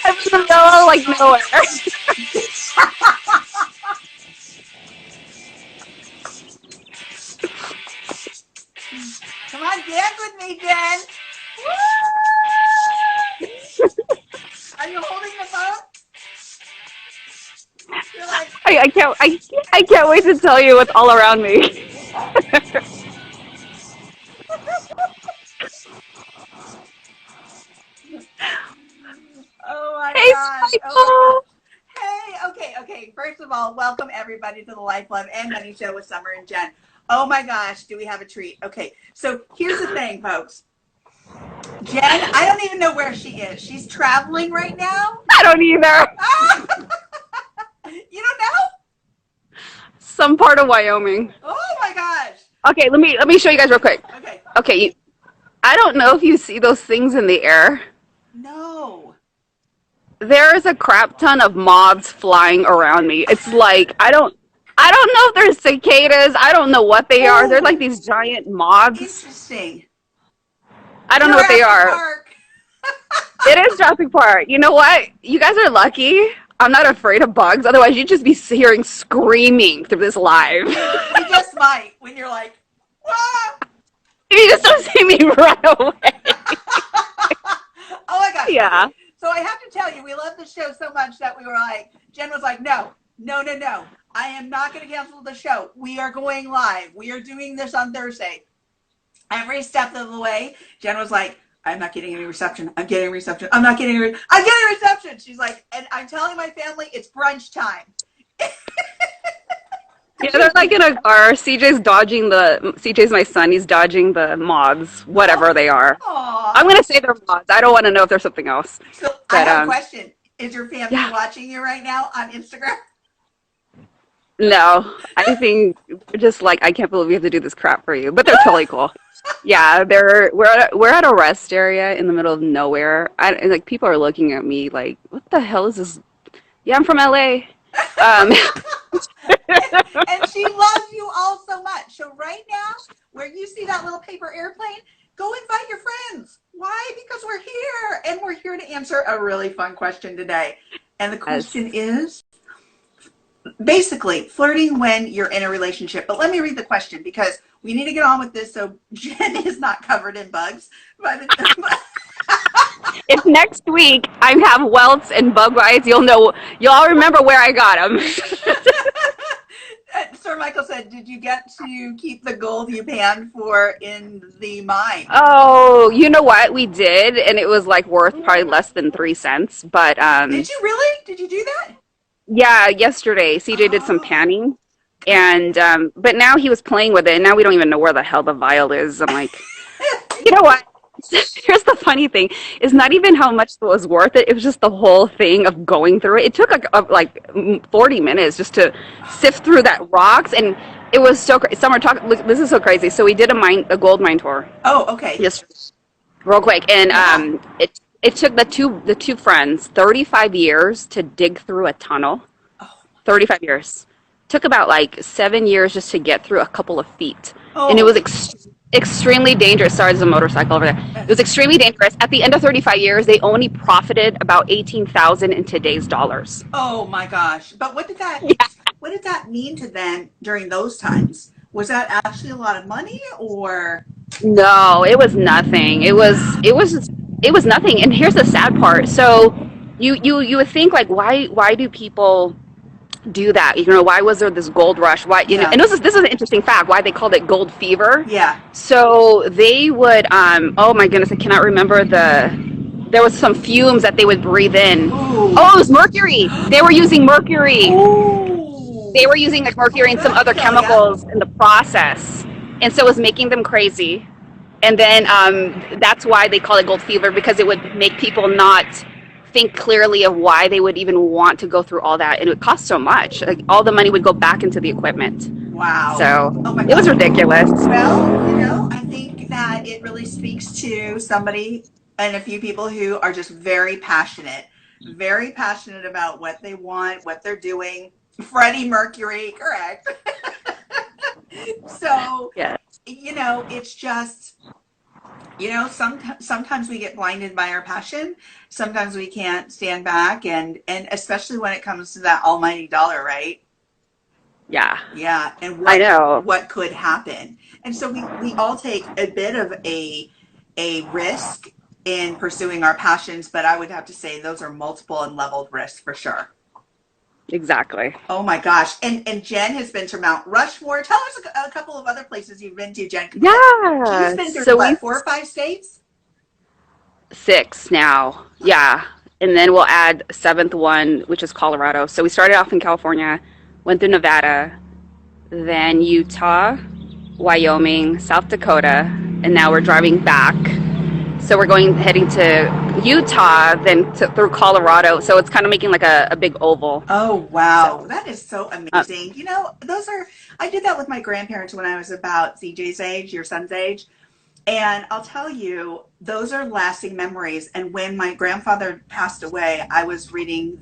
I'm in the middle of like nowhere. Come on, dance with me, Jen. Are you holding the phone? You're like, I can't wait to tell you what's all around me. oh my Hey, gosh. Oh my gosh. Michael. Hey, okay. First of all, welcome everybody to the Life, Love, and Money Show with Summer and Jen. Oh my gosh, do we have a treat? Okay, so here's the thing, folks. Jen, I don't even know where she is. She's traveling right now. I don't either. Ah! You don't know? Some part of Wyoming. Oh my gosh. Okay, let me show you guys real quick. Okay. Okay, I don't know if you see those things in the air. No. There is a crap ton of moths flying around me. It's like I don't know if they're cicadas. I don't know what they are. They're like these giant moths. Interesting. I don't know what they Jurassic are. Park. It is Jurassic Park. You know what? You guys are lucky. I'm not afraid of bugs. Otherwise, you'd just be hearing screaming through this live. You just might when you're like, ah! You just don't see me run away. Oh my gosh. Yeah. Okay. So I have to tell you, we love the show so much that we were like, Jen was like, no. I am not going to cancel the show. We are going live. We are doing this on Thursday. Every step of the way, Jen was like, I'm not getting any reception. I'm getting reception. I'm not getting I'm getting reception. She's like, and I'm telling my family it's brunch time. Yeah, they're like in a car. CJ's my son. He's dodging the moths, whatever they are. Aw. I'm gonna say they're moths. I don't want to know if they're something else. So I But have a question. Is your family yeah. watching you right now on Instagram? No, I think just like I can't believe we have to do this crap for you, but they're totally cool. Yeah, we're at a rest area in the middle of nowhere. And, like people are looking at me like, what the hell is this? Yeah, I'm from LA. Um, And she loves you all so much. So right now, where you see that little paper airplane, go invite your friends. Why? Because we're here, and we're here to answer a really fun question today. And the question is basically flirting when you're in a relationship. But let me read the question because we need to get on with this so Jen is not covered in bugs. if next week I have welts and bug bites, you'll all remember where I got them. Sir Michael said, did you get to keep the gold you panned for in the mine? Oh, you know what? We did, and it was like worth probably less than 3 cents. But Did you really? Did you do that? yeah, yesterday CJ did some panning, and but now he was playing with it, and now we don't even know where the hell the vial is. I'm like, you know what? Here's the funny thing: is not even how much it was worth it. It was just the whole thing of going through it. It took like 40 minutes just to sift through that rocks, and it was so crazy. Summer talk. Look, this is so crazy. So we did a gold mine tour. Oh, okay. Just real quick, and it took the two friends 35 years to dig through a tunnel. 35 years. Took about like 7 years just to get through a couple of feet, and it was extremely dangerous. Sorry, there's a motorcycle over there. It was extremely dangerous. At the end of 35 years, they only profited about 18,000 in today's dollars. Oh my gosh! But what did that mean to them during those times? Was that actually a lot of money, or No, it was nothing. It was nothing. And here's the sad part. So you would think like why do people do that? You know, why was there this gold rush? Why you know? And this is an interesting fact. Why they called it gold fever? Yeah. So they would oh my goodness, I cannot remember there was some fumes that they would breathe in. Ooh. Oh, it was mercury. They were using mercury. Ooh. They were using like mercury and some other chemicals in the process, and so it was making them crazy. And then that's why they call it gold fever, because it would make people not think clearly of why they would even want to go through all that, and it would cost so much. Like all the money would go back into the equipment. Wow. So oh my it was ridiculous. Well, you know, I think that it really speaks to somebody and a few people who are just very passionate about what they want, what they're doing. Freddie Mercury, correct. So, Yeah. you know, it's just, Sometimes we get blinded by our passion. Sometimes we can't stand back, and especially when it comes to that almighty dollar, right? Yeah, Yeah, and I know. what could happen. And so we all take a bit of a risk in pursuing our passions, but I would have to say those are multiple and leveled risks for sure. Exactly. Oh my gosh. And Jen has been to Mount Rushmore. Tell us a couple of other places you've been to, Jen, because she's Yeah. been through So we what, 4 or 5 states? 6 now. Yeah. And then we'll add a seventh one, which is Colorado. So we started off in California, went through Nevada, then Utah, Wyoming, South Dakota, and now we're driving back. So we're heading to Utah, then through Colorado. So it's kind of making like a big oval. Oh, So, wow. That is so uh, amazing. I did that with my grandparents when I was about CJ's age, your son's age. And I'll tell you, those are lasting memories. And when my grandfather passed away, I was reading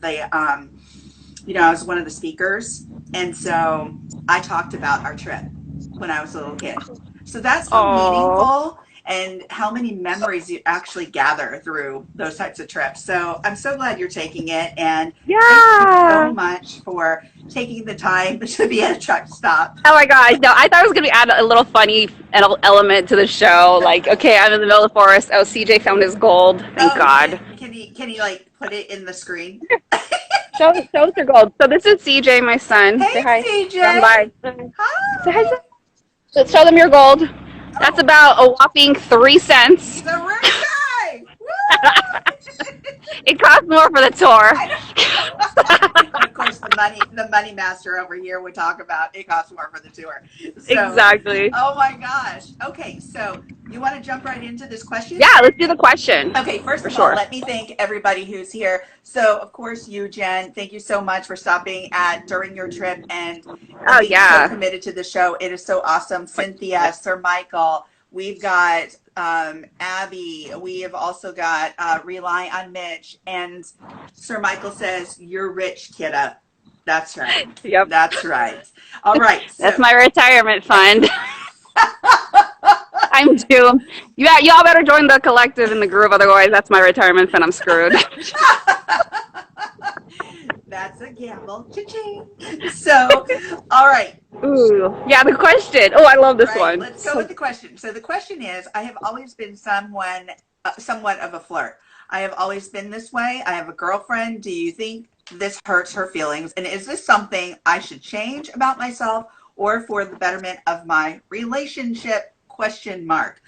I was one of the speakers. And so I talked about our trip when I was a little kid. So that's so oh, meaningful and how many memories you actually gather through those types of trips. So I'm so glad you're taking it. And thank you so yeah. much for taking the time to be at a truck stop. Oh my gosh. No, I thought I was going to add a little funny element to the show. Like, okay, I'm in the middle of the forest. Oh, CJ found his gold. Thank Oh, God. can he like put it in the screen? Show us your gold. So this is CJ, my son. Say Hey, hi. Come CJ. by. Say hi. Hi. Let's show them your gold. That's Oh, about a whopping 3 cents. he's a rich guy. Woo! It costs more for the tour. I know. And of course, the money master over here would talk about it costs more for the tour. So, Exactly. oh my gosh. Okay, so you want to jump right into this question? Yeah, let's do the question. Okay, first For of all, sure. let me thank everybody who's here. So, of course, you, Jen, thank you so much for stopping at during your trip and Oh, being so yeah. committed to the show. It is so awesome. Cynthia, Sir Michael, we've got Abby, we have also got Rely on Mitch, and Sir Michael says, "You're rich, kidda." That's right. Yep. That's right. All right. That's So, my retirement fund. I'm doomed. Yeah, y'all better join the collective in the groove. Otherwise, that's my retirement fund. I'm screwed. that's a gamble. Cha-ching. So, all right. Ooh. Yeah, the question. Oh, I love this Right. one. Let's go So, with the question. So the question is, I have always been somewhat of a flirt. I have always been this way. I have a girlfriend. Do you think this hurts her feelings? And is this something I should change about myself or for the betterment of my relationship? Question mark.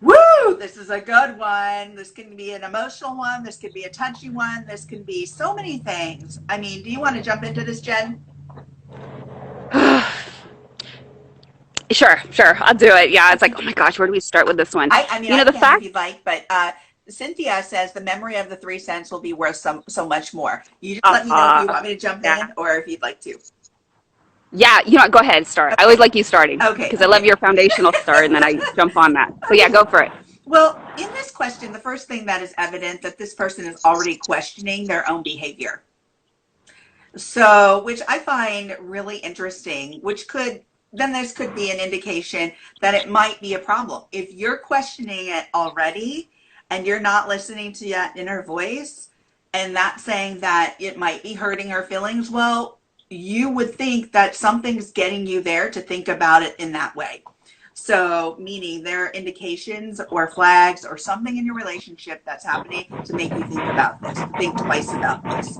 Woo! This is a good one. This can be an emotional one. This could be a touchy one. This can be so many things. I mean, do you want to jump into this, Jen? sure. I'll do it. Yeah, it's like, oh my gosh, where do we start with this one? I mean, You I know, the can if fact, you'd like, but Cynthia says the memory of the 3 cents will be worth so much more. You just let me know if you uh, want me to jump yeah. in or if you'd like to. Yeah, go ahead, start. I always Okay. like you starting Okay. because I love Okay. your foundational start and then I jump on that. So yeah, Okay. go for it. Well, in this question, the first thing that is evident that this person is already questioning their own behavior. So, which I find really interesting, then this could be an indication that it might be a problem. If you're questioning it already and you're not listening to that inner voice and that's saying that it might be hurting her feelings, well, you would think that something's getting you there to think about it in that way. So, meaning there are indications or flags or something in your relationship that's happening to make you think about this, think twice about this.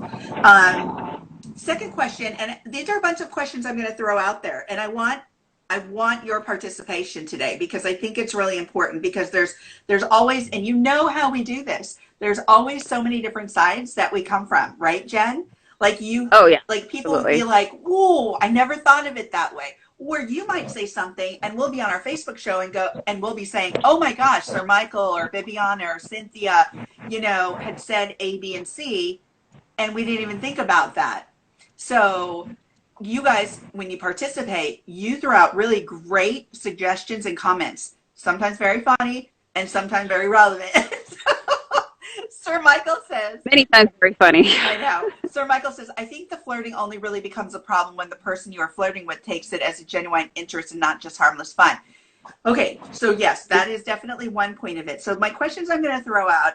Second question, and these are a bunch of questions I'm going to throw out there, and I want your participation today because I think it's really important because there's always, and you know how we do this. There's always so many different sides that we come from, right, Jen? Like Oh yeah, like people will be absolutely. like, "Whoa, I never thought of it that way." Or you might say something, and we'll be on our Facebook show and we'll be saying, "Oh my gosh, Sir Michael or Viviana or Cynthia, had said A, B, and C, and we didn't even think about that." So you guys, when you participate, you throw out really great suggestions and comments, sometimes very funny and sometimes very relevant. Sir Michael says, Many times very funny. I know. Sir Michael says, I think the flirting only really becomes a problem when the person you are flirting with takes it as a genuine interest and not just harmless fun. Okay, so yes, that is definitely one point of it. So my questions I'm going to throw out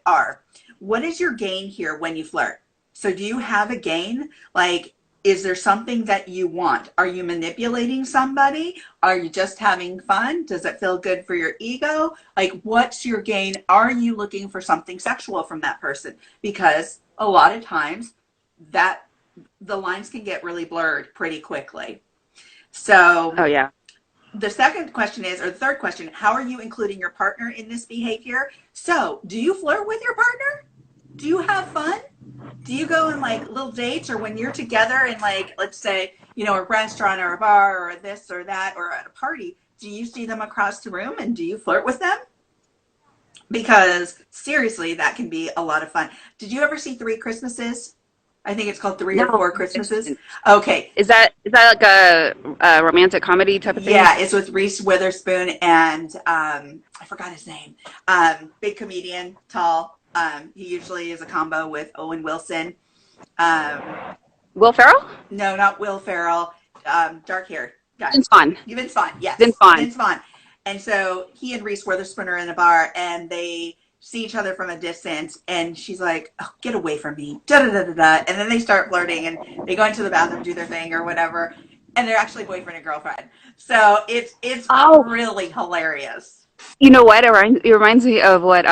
are, what is your gain here when you flirt? So do you have a gain? Like, is there something that you want? Are you manipulating somebody? Are you just having fun? Does it feel good for your ego? Like, what's your gain? Are you looking for something sexual from that person? Because a lot of times that the lines can get really blurred pretty quickly. So Oh yeah. the second question is, or the third question, how are you including your partner in this behavior? So, do you flirt with your partner? Do you have fun? Do you go on like little dates, or when you're together in, like, let's say, a restaurant or a bar or this or that or at a party, do you see them across the room and do you flirt with them? Because seriously, that can be a lot of fun. Did you ever see Three Christmases? I think it's called Three or No, Four I Christmases. didn't. Okay, Is that like a romantic comedy type of thing? yeah, it's with Reese Witherspoon and I forgot his name. Big comedian, tall. He usually is a combo with Owen Wilson. Um, Will Ferrell? no, not Will Ferrell. Dark haired guy. Vince Vaughn. Vince Vaughn. Vince Yes, Vaughn. Vince Vaughn. And so he and Reese Witherspoon are in a bar, and they see each other from a distance, and she's like, "Oh, get away from me!" Da da da da da. And then they start flirting, and they go into the bathroom, do their thing or whatever, and they're actually boyfriend and girlfriend. So it's Oh, really hilarious. you know what? It reminds me of what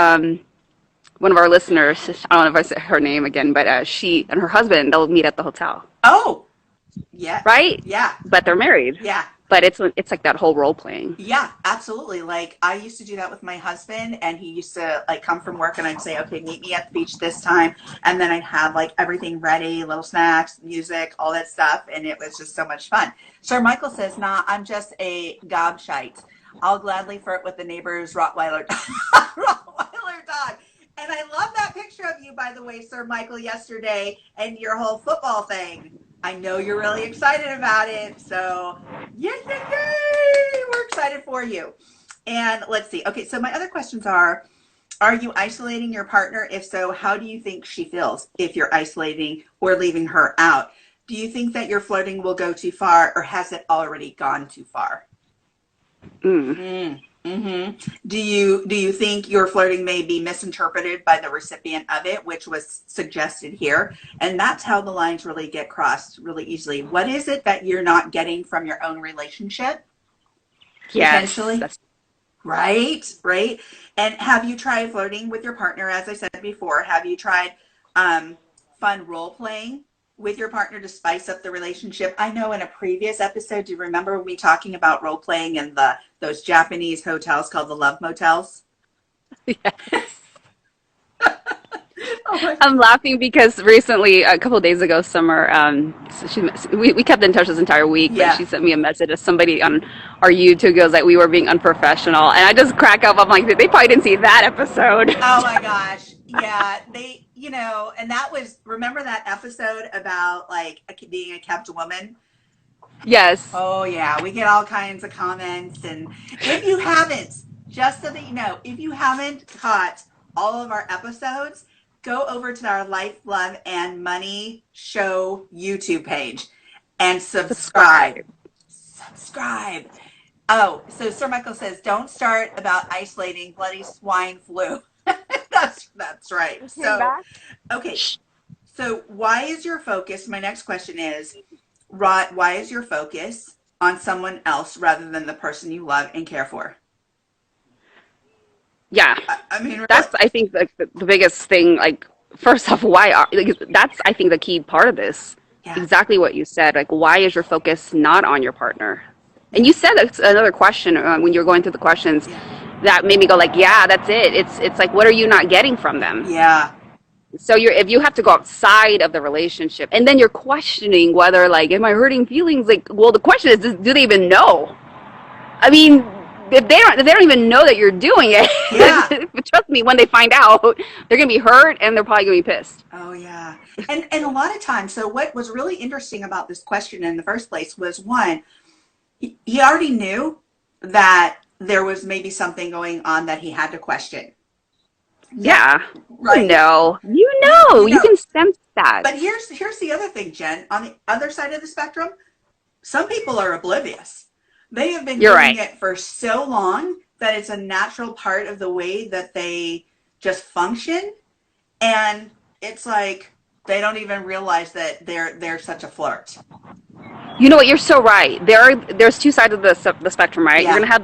one of our listeners. I don't know if I said her name again, but she and her husband, they'll meet at the hotel, Oh, yeah, right? yeah, But they're married. yeah. But it's like that whole role playing. Yeah, absolutely. Like I used to do that with my husband, and he used to like come from work and I'd say, "Okay, meet me at the beach this time." And then I'd have like everything ready, little snacks, music, all that stuff, and it was just so much fun. Sir Michael says, "Nah, I'm just a gobshite. I'll gladly flirt with the neighbor's Rottweiler Rottweiler dog." And I love that picture of you, by the way, Sir Michael, yesterday, and your whole football thing. I know you're really excited about it, so yay, yay, yay! We're excited for you. And let's see. Okay, so my other questions are you isolating your partner? If so, how do you think she feels if you're isolating or leaving her out? Do you think that your flirting will go too far, or has it already gone too far? Mm. Do you think your flirting may be misinterpreted by the recipient of it, which was suggested here? And that's how the lines really get crossed really easily. What is it that you're not getting from your own relationship? Yes, Potentially. that's Right, right. And have you tried flirting with your partner? As I said before, have you tried fun role playing with your partner to spice up the relationship? I know in a previous episode, do you remember me talking about role playing in those Japanese hotels called the Love Motels? yes. Oh my. I'm laughing because recently, a couple of days ago, Summer, we kept in touch this entire week, but Yeah. she sent me a message of somebody on our YouTube goes like we were being unprofessional, and I just crack up. I'm like, they probably didn't see that episode. Oh my gosh. Yeah. And that was, remember that episode about like being a kept woman? Yes, Oh, yeah, we get all kinds of comments. And if you haven't, just so that you know, if you haven't caught all of our episodes, go over to our Life, Love, and Money Show YouTube page and subscribe. subscribe. Subscribe. Oh, so Sir Michael says, don't start about isolating bloody swine flu. That's right. It came So, back. okay. So, why is your focus? My next question is, Rod, why is your focus on someone else rather than the person you love and care for? Yeah, I mean, really? that's I think the biggest thing. Like, first off, that's I think the key part of this. Yeah, Exactly what you said. Like, why is your focus not on your partner? And you said that's another question when you were going through the questions yeah, that made me go like, yeah, that's it. It's like, what are you not getting from them? yeah, So if you have to go outside of the relationship, and then you're questioning whether like, am I hurting feelings? Like, well, the question is, do they even know? I mean, if they don't even know that you're doing yeah. it, trust me, when they find out, they're gonna be hurt and they're probably gonna be pissed. Oh, yeah. And a lot of times, so what was really interesting about this question in the first place was, one, he already knew that there was maybe something going on that he had to question. Yeah, Yeah, you right. know, you You know, you know. can sense that. But here's the other thing, Jen. On the other side of the spectrum, some people are oblivious. They have been You're doing right. it for so long that it's a natural part of the way that they just function. And it's like they don't even realize that they're such a flirt. You know what? You're so right. There's two sides of the spectrum, right? You're Yeah. gonna have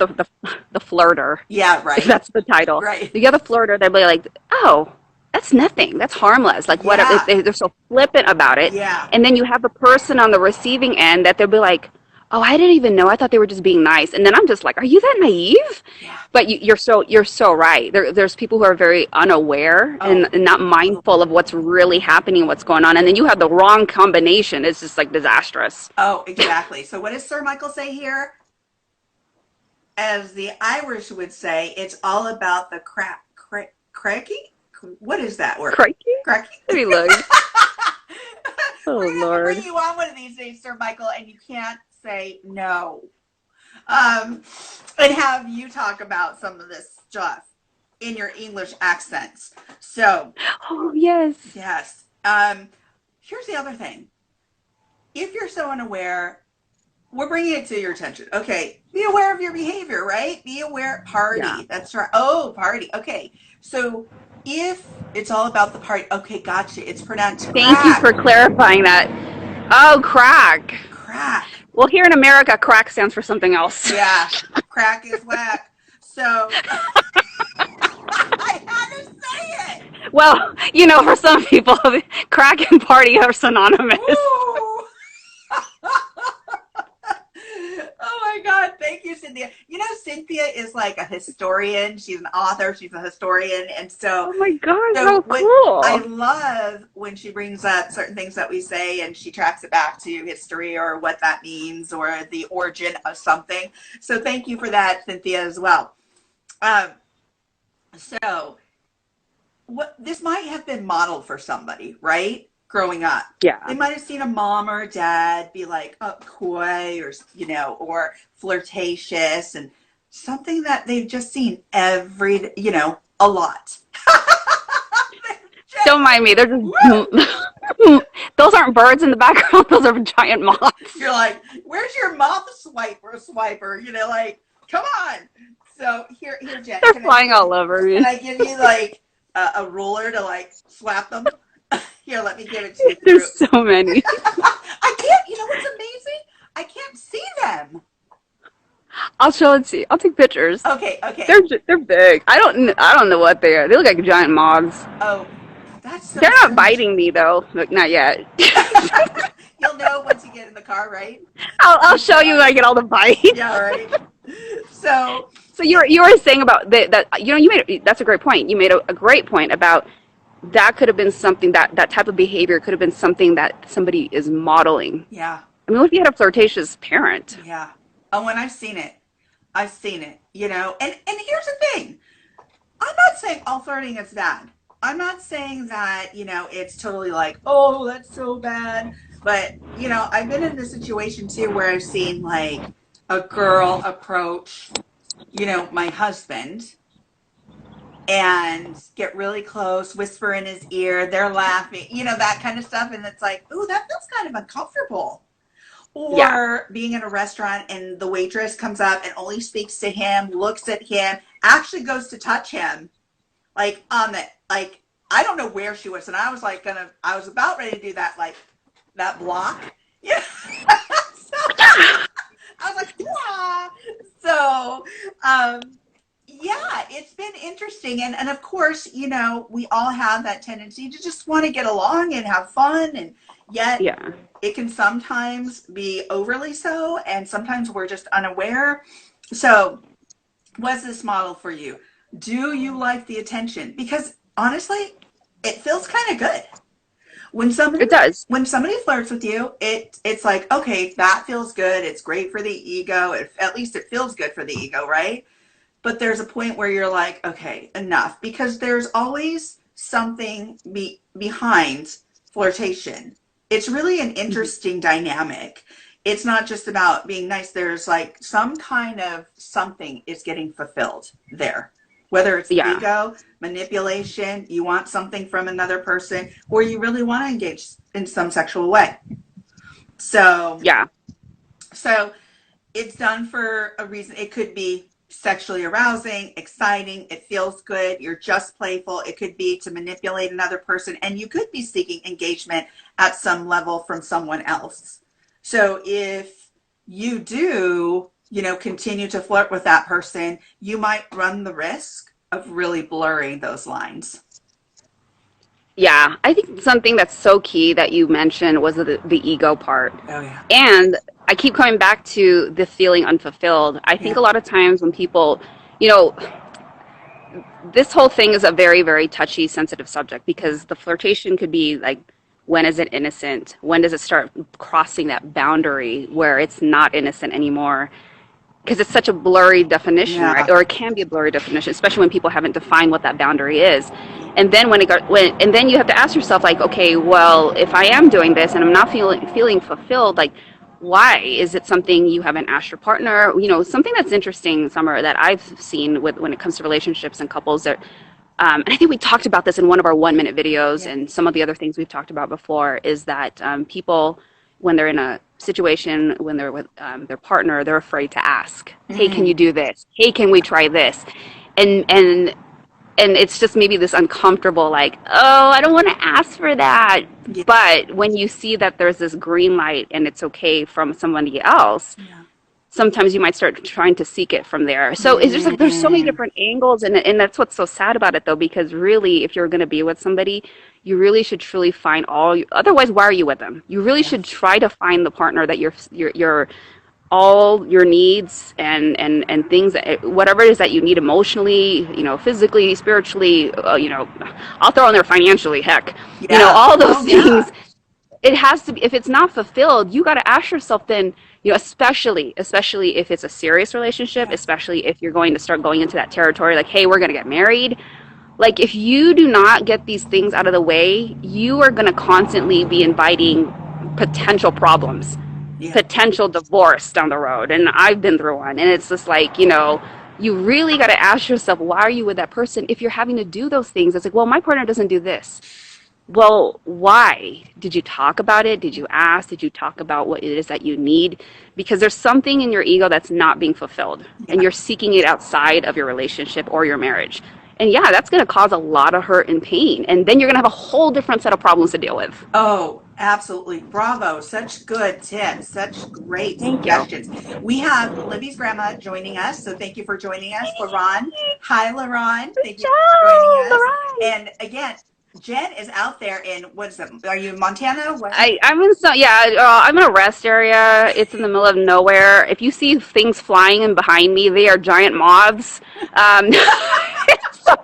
the flirter, Yeah, if right. that's the title. Right. You get the flirter, they'll be like, oh, that's nothing. That's harmless. Like whatever. Yeah. They're so flippant about it. Yeah. And then you have the person on the receiving end that they'll be like, oh, I didn't even know. I thought they were just being nice. And then I'm just like, are you that naive? Yeah. But you're so right. There's people who are very unaware Oh. and not mindful of what's really happening, what's going on. And then you have the wrong combination. It's just like disastrous. Oh, exactly. So what does Sir Michael say here? As the Irish would say, it's all about the cracking. What is that word? Crikey. Cracking. Let me look. Oh, We're gonna have to bring Lord. you on one of these days, Sir Michael, and you can't say no. And have you talk about some of this stuff in your English accents. So, Oh, yes. yes. Here's the other thing. If you're so unaware, we're bringing it to your attention. Okay, be aware of your behavior, right? Be aware. Party. Yeah. That's right. Oh, party. Okay. So if it's all about the party, okay, gotcha. It's pronounced Thank you crack. for clarifying that. Oh, crack. Crack. Well, here in America, crack stands for something else. Yeah. Crack is whack. So I had to say it. Well, for some people, crack and party are synonymous. Ooh. Oh my God. Thank you, Cynthia. Cynthia is like a historian. She's an author. She's a historian. And Oh my gosh, so how what I cool. love when she brings up certain things that we say and she tracks it back to history or what that means or the origin of something. So thank you for that, Cynthia, as well. Um, so this might have been modeled for somebody, right? Growing up. Yeah. They might have seen a mom or a dad be like coy or flirtatious and something that they've just seen a lot. Don't mind me. They're just those aren't birds in the background. Those are giant moths. You're like, where's your moth swiper? Come on. So here, Jen, They're flying all over can me. I give you like a ruler to like slap them? Here, let me give it to you. There's so many. I can't. You know what's amazing? I can't see them. I'll show it to you. I'll take pictures. Okay. They're big. I don't know what they are. They look like giant moths. Oh, that's so They're not strange. biting me though. Like, not yet. You'll know once you get in the car, right? I'll show you when I get all the bites. Yeah, right. So So you were saying about that that's a great point. You made a great point about that could have been something that type of behavior could have been something that somebody is modeling. yeah, I mean, what if you had a flirtatious parent? yeah. Oh, and I've seen it. I've seen it. And here's the thing. I'm not saying all flirting is bad. I'm not saying that, it's totally like, oh, that's so bad. But, I've been in this situation too where I've seen like a girl approach, my husband and get really close, whisper in his ear, they're laughing, that kind of stuff. And it's like, ooh, that feels kind of uncomfortable. Yeah. Or being in a restaurant and the waitress comes up and only speaks to him, looks at him, actually goes to touch him, like on the I don't know where she was, and I was like I was about ready to do that that block, yeah. So, I was like, wow. So, yeah, it's been interesting, and of course, we all have that tendency to just want to get along and have fun, and yet Yeah. it can sometimes be overly so, and sometimes we're just unaware. So, what's this model for you? Do you like the attention? Because honestly, it feels kind of good. It does. When somebody flirts with you, it's like, okay, that feels good. It's great for the ego. At least it feels good for the ego, right? But there's a point where you're like, okay, enough, because there's always something behind flirtation. It's really an interesting dynamic. It's not just about being nice. There's like some kind of something is getting fulfilled there. Whether it's Yeah. ego, manipulation, you want something from another person, or you really want to engage in some sexual way. So, Yeah. so it's done for a reason. It could be sexually arousing, exciting, it feels good, you're just playful. It could be to manipulate another person, and you could be seeking engagement at some level from someone else. So if you do, continue to flirt with that person, you might run the risk of really blurring those lines. Yeah, I think something that's so key that you mentioned was the ego part. Oh yeah. And I keep coming back to the feeling unfulfilled. I think Yeah. a lot of times when people, you know, this whole thing is a very, very touchy, sensitive subject because the flirtation could be like, when is it innocent? When does it start crossing that boundary where it's not innocent anymore? Because it's such a blurry definition, right? Yeah. Or it can be a blurry definition, especially when people haven't defined what that boundary is. And then and then you have to ask yourself, like, okay, well, if I am doing this and I'm not feeling fulfilled, like, why? Is it something you haven't asked your partner? Something that's interesting, Summer, that I've seen with when it comes to relationships and couples that, and I think we talked about this in one of our 1 minute videos, Yeah. and some of the other things we've talked about before is that people, when they're in a situation, when they're with their partner, they're afraid to ask, hey, can you Mm. do this? Hey, can we try this? And and and it's just maybe this uncomfortable, like, oh, I don't want to ask for that. Yeah. But when you see that there's this green light and it's okay from somebody else, Yeah. sometimes you might start trying to seek it from there. So it's just like there's so many Mm. different angles, and that's what's so sad about it, though, because really, if you're going to be with somebody, you really should truly find otherwise, why are you with them? You really should Yes. try to find the partner that you're all your needs and things that, whatever it is that you need emotionally, physically, spiritually, I'll throw in there financially, heck, Yeah. all those Oh things. yeah. It has to be, if it's not fulfilled, you got to ask yourself then, especially if it's a serious relationship, Yes. especially if you're going to start going into that territory, like, hey, we're going to get married. Like, if you do not get these things out of the way, you are going to constantly be inviting potential problems, Yeah. potential divorce down the road. And I've been through one. And it's just like, you really got to ask yourself, why are you with that person? If you're having to do those things, it's like, well, my partner doesn't do this. Well, why? Did you talk about it? Did you ask? Did you talk about what it is that you need? Because there's something in your ego that's not being fulfilled, and Yeah. you're seeking it outside of your relationship or your marriage. And yeah, that's going to cause a lot of hurt and pain. And then you're going to have a whole different set of problems to deal with. Oh, absolutely. Bravo. Such good tips. Such great Thank you. suggestions. We have Libby's grandma joining us. So thank you for joining us, LaRon. Hi, LaRon. Thank you for joining Ciao, us. Lorraine. And again, Jen is out there in, what is it? Are you in Montana? What? I'm in I'm in a rest area. It's in the middle of nowhere. If you see things flying in behind me, they are giant moths. So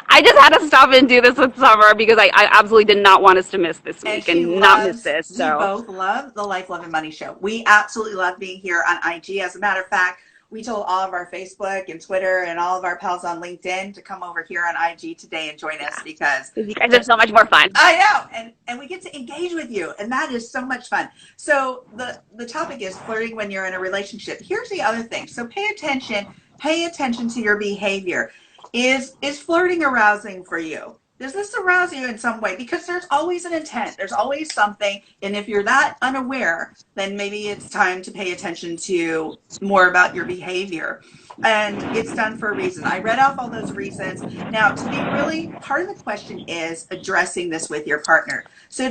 I just had to stop and do this with Summer because I absolutely did not want us to miss this And week she and not miss loves, this. we So both love the Life, Love, and Money Show. We absolutely love being here on IG. As a matter of fact, we told all of our Facebook and Twitter and all of our pals on LinkedIn to come over here on IG today and join us yeah, because you guys are so much more fun. I know, and we get to engage with you, and that is so much fun. So the topic is flirting when you're in a relationship. Here's the other thing. So pay attention. Pay attention to your behavior. Is flirting arousing for you? Does this arouse you in some way? Because there's always an intent. There's always something. And if you're that unaware, then maybe it's time to pay attention to more about your behavior. And it's done for a reason. I read off all those reasons. Now, to be really, part of the question is addressing this with your partner. So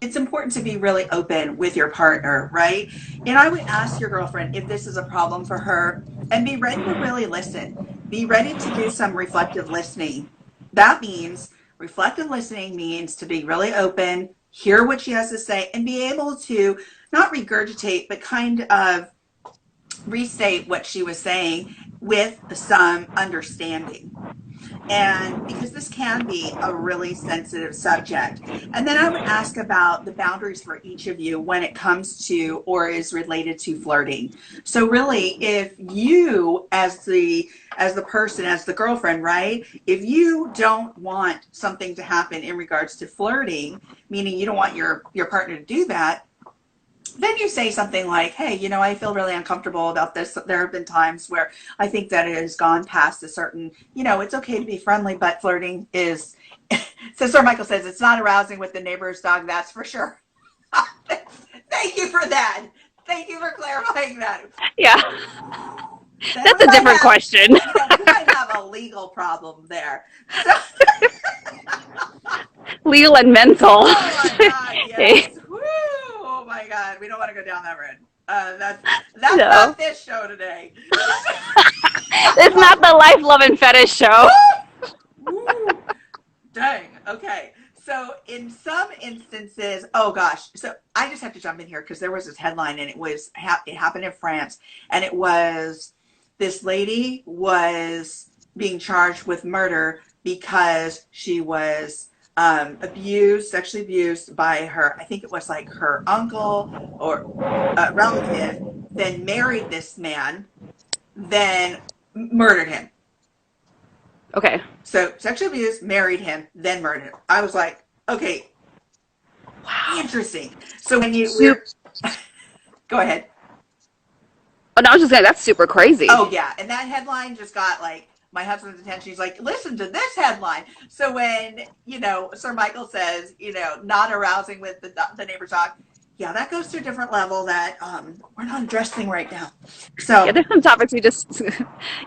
it's important to be really open with your partner, right? And I would ask your girlfriend if this is a problem for her and be ready to really listen. Be ready to do some reflective listening. That means reflective listening means to be really open, hear what she has to say, and be able to not regurgitate, but kind of restate what she was saying with some understanding. And because this can be a really sensitive subject. And then I would ask about the boundaries for each of you when it comes to or is related to flirting. So really, if you as the person, as the girlfriend, right? If you don't want something to happen in regards to flirting, meaning you don't want your partner to do that, then you say something like, hey, I feel really uncomfortable about this. There have been times where I think that it has gone past a certain, it's okay to be friendly, but flirting is, so Sir Michael says, it's not arousing with the neighbor's dog, that's for sure. Thank you for that. Thank you for clarifying that. Yeah, Then that's we a might different have, question. we might have a legal problem there. So, Legal and mental. oh my God, yes. Woo! Oh my God, we don't want to go down that road. That's No, not this show today. it's not the life, love, and fetish show. Woo! Dang. Okay. So in some instances, oh gosh. So I just have to jump in here because there was this headline and it happened in France, and it was this lady was being charged with murder because she was abused, sexually abused by her. I think it was like her uncle or relative. Then married this man, then murdered him. Okay. So sexual abuse, married him, then murdered him. I was like, okay, Wow. interesting. So when you Super. go ahead. Oh, no, I was just saying that's super crazy. Oh yeah, and that headline just got like my husband's attention. He's like, listen to this headline. So when Sir Michael says not arousing with the neighbor talk, yeah, that goes to a different level that we're not addressing right now. Yeah, So there's some topics we just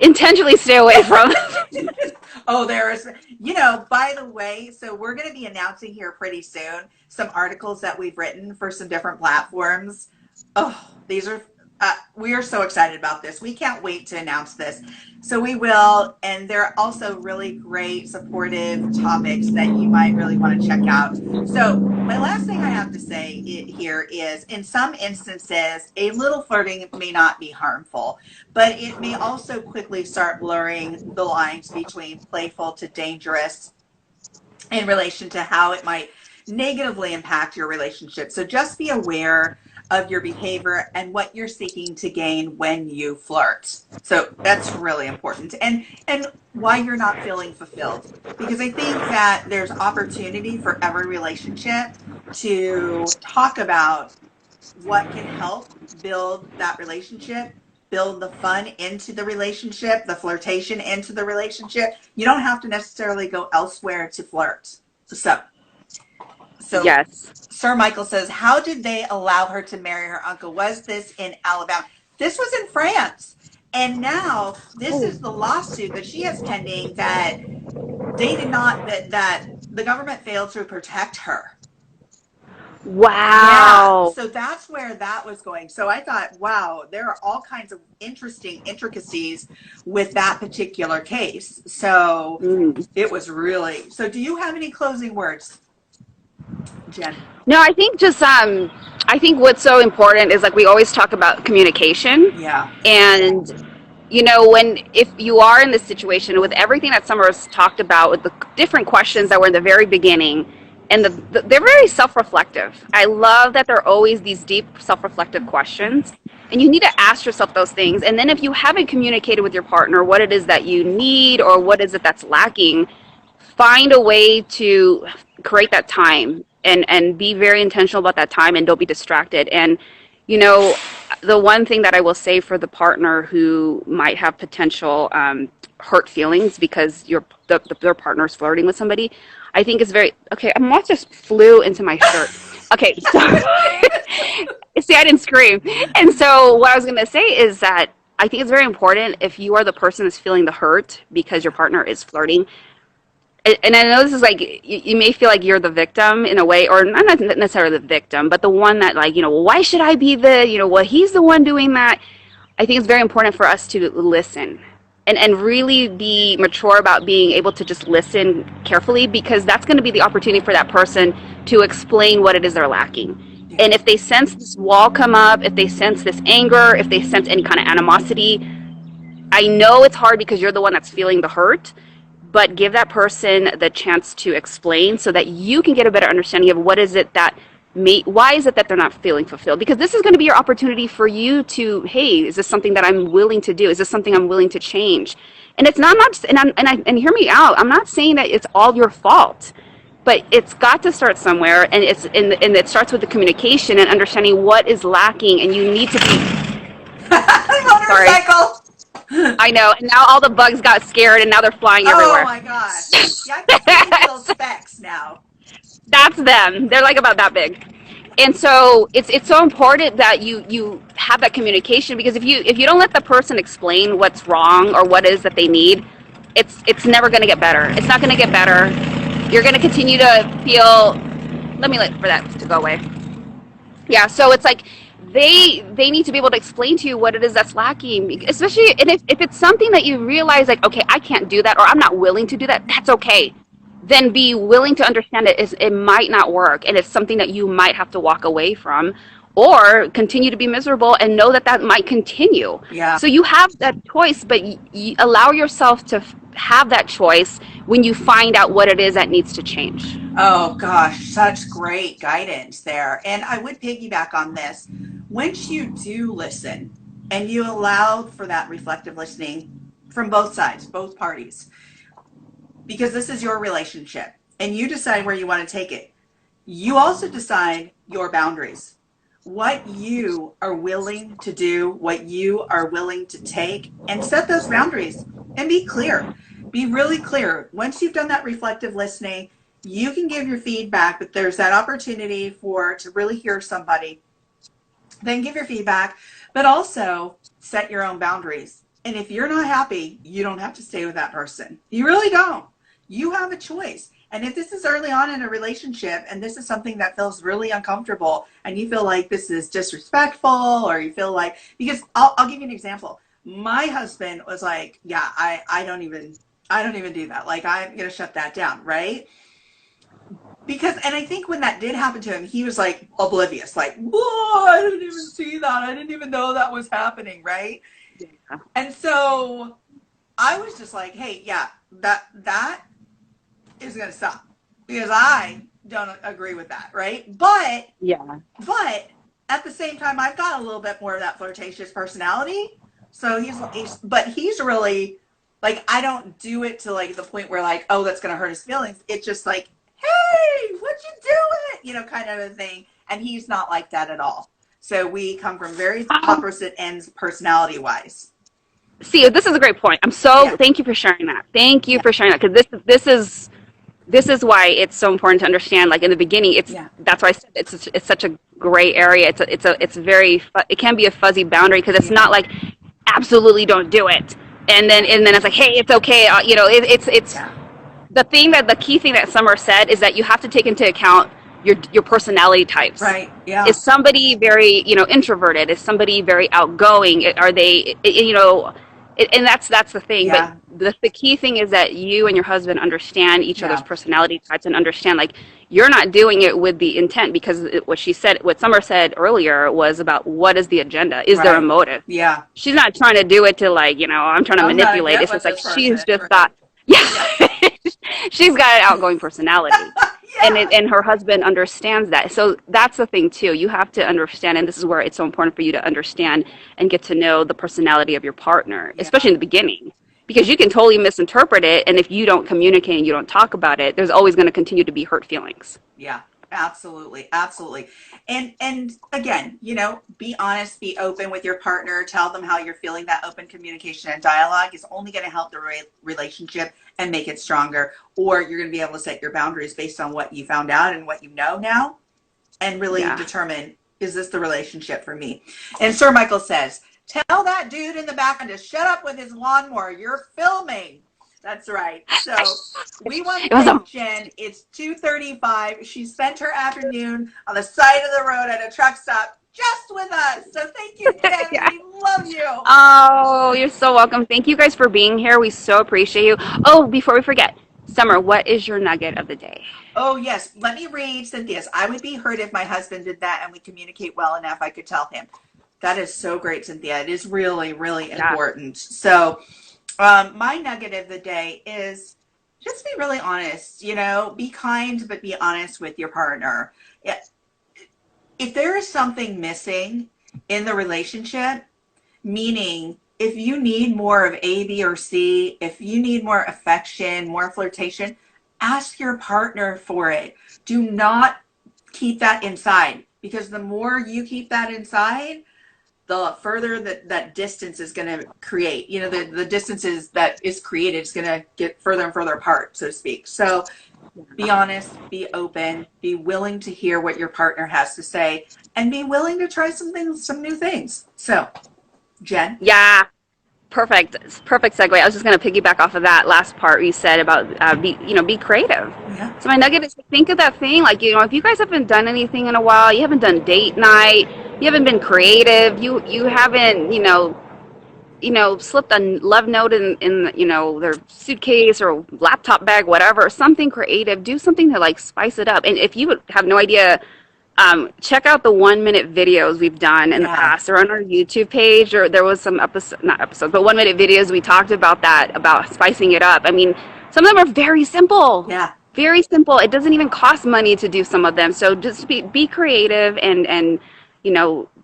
intentionally stay away from. oh, by the way, so we're going to be announcing here pretty soon some articles that we've written for some different platforms. Oh, we are so excited about this. We can't wait to announce this. So we will, and there are also really great supportive topics that you might really want to check out. So my last thing I have to say here is, in some instances, a little flirting may not be harmful, but it may also quickly start blurring the lines between playful to dangerous in relation to how it might negatively impact your relationship. So just be aware of your behavior and what you're seeking to gain when you flirt. So that's really important. And why you're not feeling fulfilled. Because I think that there's opportunity for every relationship to talk about what can help build that relationship, build the fun into the relationship, the flirtation into the relationship. You don't have to necessarily go elsewhere to flirt. So Yes. Sir Michael says, how did they allow her to marry her uncle? Was this in Alabama? This was in France. And now this is the lawsuit that she has pending, that they did not, that the government failed to protect her. Yeah, Wow. so that's where that was going. So I thought, wow, there are all kinds of interesting intricacies with that particular case. So Mm. it was really, so do you have any closing words, Jen? No, I think what's so important is like we always talk about communication, Yeah. and when if you are in this situation with everything that Summer has talked about with the different questions that were in the very beginning, and they're very self-reflective. I love that they're always these deep self-reflective questions, and you need to ask yourself those things. And then if you haven't communicated with your partner what it is that you need or what is it that's lacking, find a way to create that time and be very intentional about that time, and don't be distracted. And you know the one thing that I will say for the partner who might have potential hurt feelings because their partner is flirting with somebody, I think is very okay. A moth just flew into my shirt. Okay, so see, I didn't scream. And so what I was going to say is that I think it's very important, if you are the person that's feeling the hurt because your partner is flirting. And I know this is like, you may feel like you're the victim in a way, or not necessarily the victim, but the one that like, well, why should I be well, he's the one doing that. I think it's very important for us to listen and really be mature about being able to just listen carefully, because that's going to be the opportunity for that person to explain what it is they're lacking. And if they sense this wall come up, if they sense this anger, if they sense any kind of animosity, I know it's hard because you're the one that's feeling the hurt, but give that person the chance to explain so that you can get a better understanding of what is it that why is it that they're not feeling fulfilled? Because this is going to be your opportunity for you to, hey, is this something that I'm willing to do? Is this something I'm willing to change? And it's not, and hear me out. I'm not saying that it's all your fault, but it's got to start somewhere, and and it starts with the communication and understanding what is lacking, and you need to be. Sorry. Motorcycle. I know, and now all the bugs got scared, and now they're flying everywhere. Oh my gosh! Yeah, I can see little specks now. That's them. They're like about that big. And so it's so important that you have that communication, because if you don't let the person explain what's wrong or what it is that they need, it's never going to get better. It's not going to get better. You're going to continue to feel. Let me for that to go away. Yeah, so it's like they need to be able to explain to you what it is that's lacking, especially, and if it's something that you realize, like, okay, I can't do that, or I'm not willing to do that, that's okay. Then be willing to understand it might not work, and it's something that you might have to walk away from, or continue to be miserable and know that that might continue. Yeah. So you have that choice, but you allow yourself to have that choice when you find out what it is that needs to change. Oh gosh, such great guidance there. And I would piggyback on this. Once you do listen and you allow for that reflective listening from both sides, both parties, because this is your relationship and you decide where you want to take it, you also decide your boundaries, what you are willing to do, what you are willing to take, and set those boundaries and be clear. Be really clear. Once you've done that reflective listening, you can give your feedback, but there's that opportunity to really hear somebody. Then give your feedback, but also set your own boundaries. And if you're not happy, you don't have to stay with that person. You really don't. You have a choice. And if this is early on in a relationship and this is something that feels really uncomfortable and you feel like this is disrespectful, or you feel like, because I'll give you an example. My husband was like, yeah, I don't even do that. Like, I'm going to shut that down. Right. Because, and I think when that did happen to him, he was like oblivious, like, whoa, I didn't even see that. I didn't even know that was happening. Right. Yeah. And so I was just like, hey, yeah, that is going to stop, because I don't agree with that. Right. But at the same time, I've got a little bit more of that flirtatious personality. So he's really like, I don't do it to like the point where like, oh, that's going to hurt his feelings. It's just like, hey, what you doing? You know, kind of a thing. And he's not like that at all. So we come from very opposite ends personality wise. See, this is a great point. Thank you for sharing that. Thank you for sharing that, because this is why it's so important to understand. Like in the beginning, that's why I said it's such a gray area. It can be a fuzzy boundary, because it's not like absolutely don't do it, and then it's like, hey, it's okay. It's the key thing that Summer said is that you have to take into account your personality types. Right. Yeah. Is somebody very introverted? Is somebody very outgoing? Are they and that's the thing. Yeah. But the key thing is that you and your husband understand each other's personality types, and understand, like, you're not doing it with the intent, because what Summer said earlier was about what is the agenda? Is there a motive? Yeah. She's not trying to do it to, like, I'm trying to manipulate. It's just like she's just got she's got an outgoing personality. And her husband understands that. So that's the thing too. You have to understand, and this is where it's so important for you to understand and get to know the personality of your partner, especially in the beginning, because you can totally misinterpret it. And if you don't communicate and you don't talk about it, there's always going to continue to be hurt feelings. Yeah, absolutely. Absolutely. And again, be honest, be open with your partner, tell them how you're feeling. That open communication and dialogue is only going to help the relationship and make it stronger. Or you're going to be able to set your boundaries based on what you found out and what you know now, and really determine, is this the relationship for me? And Sir Michael says, tell that dude in the background to shut up with his lawnmower. You're filming. That's right. So we want to thank Jen. It's 2:35. She spent her afternoon on the side of the road at a truck stop just with us. So thank you, Jen. We love you. Oh, you're so welcome. Thank you guys for being here. We so appreciate you. Oh, before we forget, Summer, what is your nugget of the day? Oh, yes. Let me read Cynthia's. I would be hurt if my husband did that and we communicate well enough. I could tell him. That is so great, Cynthia. It is really, really important. So my nugget of the day is just be really honest. Be kind, but be honest with your partner. If there is something missing in the relationship, meaning if you need more of A, B, or C, if you need more affection, more flirtation, ask your partner for it. Do not keep that inside, because the more you keep that inside, the further that distance is going to create. The distances that is created is going to get further and further apart, so to speak. So Be honest, be open, be willing to hear what your partner has to say, and be willing to try some things, some new things. So, Jen? Yeah, perfect. Perfect segue. I was just going to piggyback off of that last part you said about be creative. Yeah. So my nugget is think of that thing like if you guys haven't done anything in a while, you haven't done date night, you haven't been creative, you haven't slipped a love note in their suitcase or laptop bag, whatever, something creative. Do something to like spice it up. And if you have no idea, check out the 1 minute videos we've done in the Yeah. past. They're on our YouTube page, or there was some episode, not episodes, but 1 minute videos. We talked about that, about spicing it up. I mean, some of them are very simple. Yeah. Very simple. It doesn't even cost money to do some of them. So just be creative and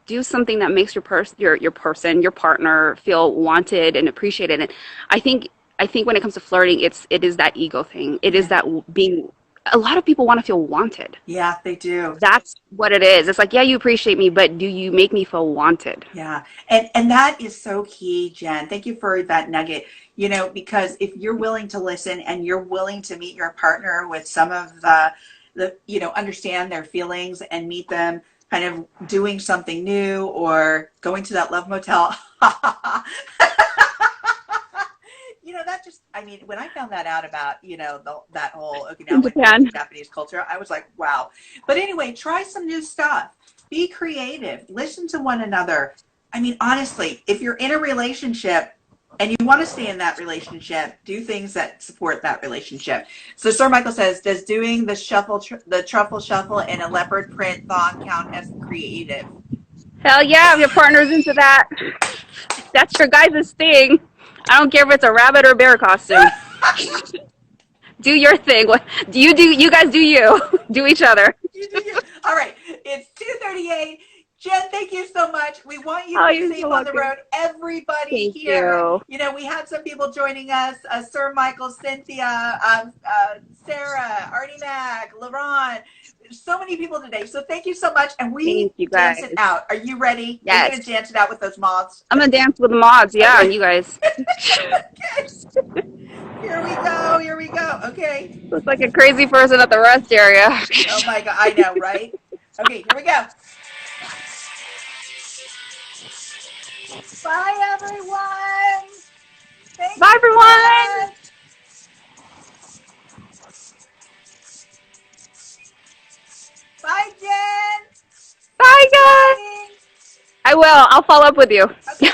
do something that makes your person, your partner feel wanted and appreciated. And I think when it comes to flirting, it is that ego thing. It is that being. A lot of people want to feel wanted. Yeah, they do. That's what it is. It's like, yeah, you appreciate me, but do you make me feel wanted? Yeah. And that is so key, Jen. Thank you for that nugget. Because if you're willing to listen and you're willing to meet your partner with some of understand their feelings and meet them kind of doing something new or going to that love motel. That just, I mean, when I found that out about, that whole In Japan. Japanese culture, I was like, wow. But anyway, try some new stuff. Be creative. Listen to one another. I mean, honestly, if you're in a relationship and you want to stay in that relationship, do things that support that relationship. So Sir Michael says, does doing the truffle shuffle in a leopard print thong count as creative? Hell yeah, if your partner's into that. That's your guys' thing. I don't care if it's a rabbit or bear costume. Do your thing. What do? You guys do you. Do each other. All right. It's 2:38. Jen, thank you so much. We want you Oh, to be you're safe so on the welcome. road. Everybody Thank here. you. We had some people joining us. Sir Michael, Cynthia, Sarah, Artie Mac, LeBron. So many people today. So thank you so much. And we Thank you dance guys. it out. Are you ready? Are you Yes. going to dance it out with those moths? I'm gonna dance with the mods, yeah, Okay. and you guys. Okay. Here we go. Here we go. Okay. Looks like a crazy person at the rest area. Oh my God. I know, right? Okay, here we go. Bye, everyone. Thank Bye, you so everyone. much. Bye, Jen. Bye, Keep guys. fighting. I will. I'll follow up with you. Okay.